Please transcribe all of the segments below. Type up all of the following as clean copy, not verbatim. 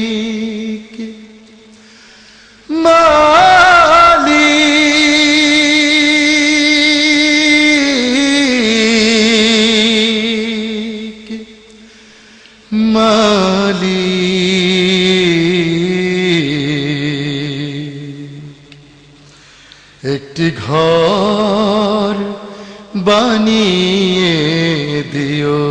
মালিক মালিক মালিক একটি ঘর বানিয়ে দিও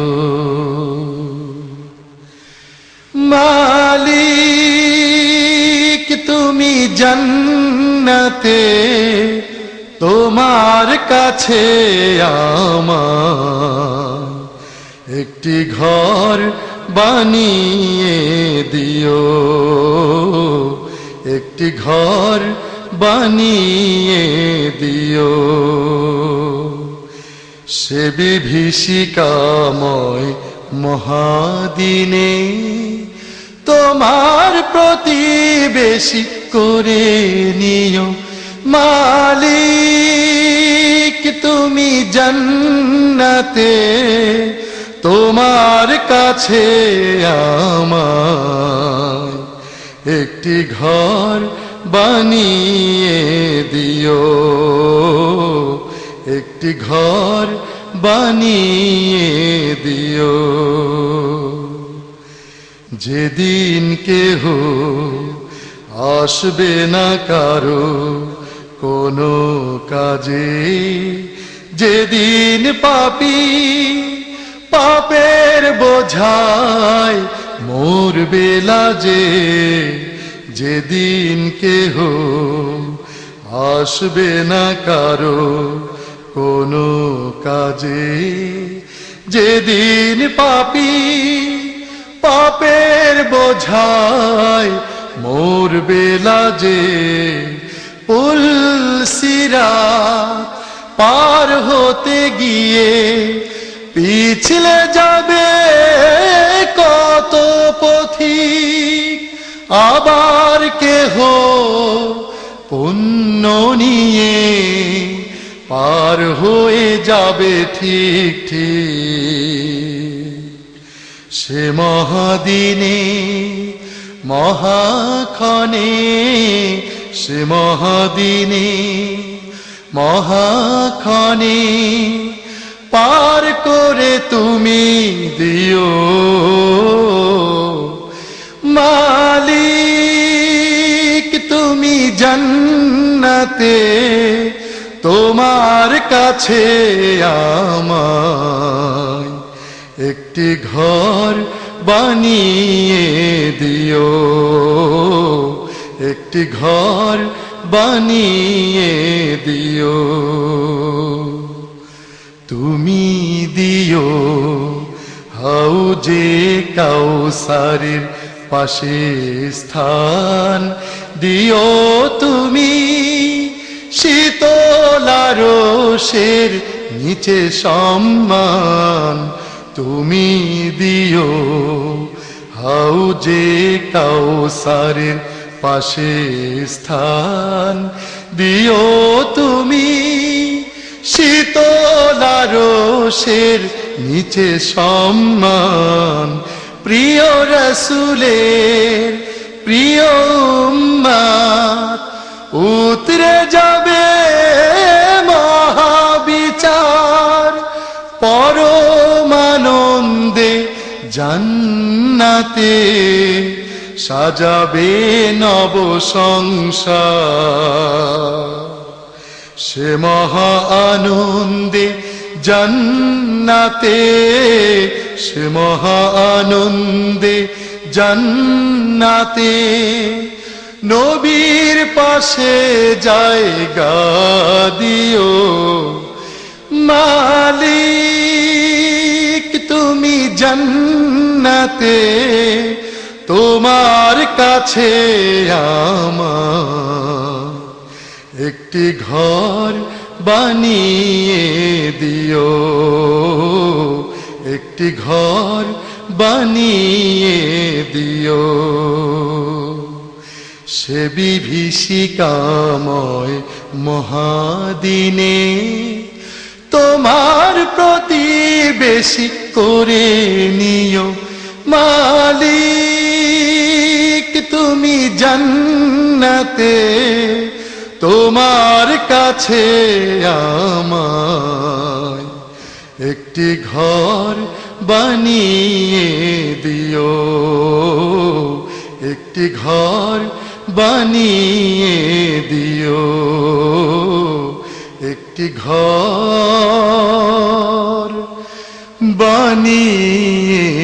মালিক তুমি জান্নাতে তোমার কাছে আমার একটি ঘর বানিয়ে দিও একটি ঘর বানিয়ে দিও সে বিভীষিকাময় মহাদিনে তোমার প্রতিবেশী করে নিও মালিক তুমি জান্নাতে তোমার কাছে আমার একটি ঘর বানিয়ে দিও একটি ঘর বানিয়ে দিও যেদিন কেহ আসবে না কারো কোনো কাজে যেদিন পাপী পাপের বোঝায় মরবে লাজে যেদিন কেহ আসবে না কারো কোনো কাজে যেদিন পাপী পাপের বোঝায় মরবে লাজে পুল সিরাত পার হতে গিয়ে পিছলে যাবে কত পথিক আবার কেহ পুণ্য নিয়ে পার হয়ে যাবে ঠিক ঠিক সে মহাদিনে মহাক্ষণে সে মহাদিনে মহাক্ষণে পার করে তুমি দিও মালিক তুমি জান্নাতে তোমার কাছে আমায় একটি ঘর বানিয়ে দিও একটি ঘর বানিয়ে দিও তুমি দিও হাউজে কাউসারের পাশে স্থান দিও তুমি শীতল আরশের নিচে সম্মান তুমি দিও হাউজে কাউসারের পাশে স্থান দিও তুমি শীতল আরশের নিচে সম্মান প্রিয় রাসূলের প্রিয় উম্মত উতরে যাবে মহাবিচার পরমানন্দে জান্নাতে সাজাবে নব সংসার সে মহা আনন্দে জান্নাতে সে মহা আনন্দে জান্নাতে নবীর পাশে জায়গা দিও মালিক তুমি জান্নাতে তোমার কাছে আমার একটি ঘর বানিয়ে দিও একটি ঘর বানিয়ে দিও সে বিভীষিকাময় মহাদিনে তোমার প্রতিবেশী করে নিও মালিক তুমি জান্নাতে তোমার কাছে আমায় একটি ঘর বানিয়ে দিও একটি ঘর বানিয়ে দিও একটি ঘর বানিয়ে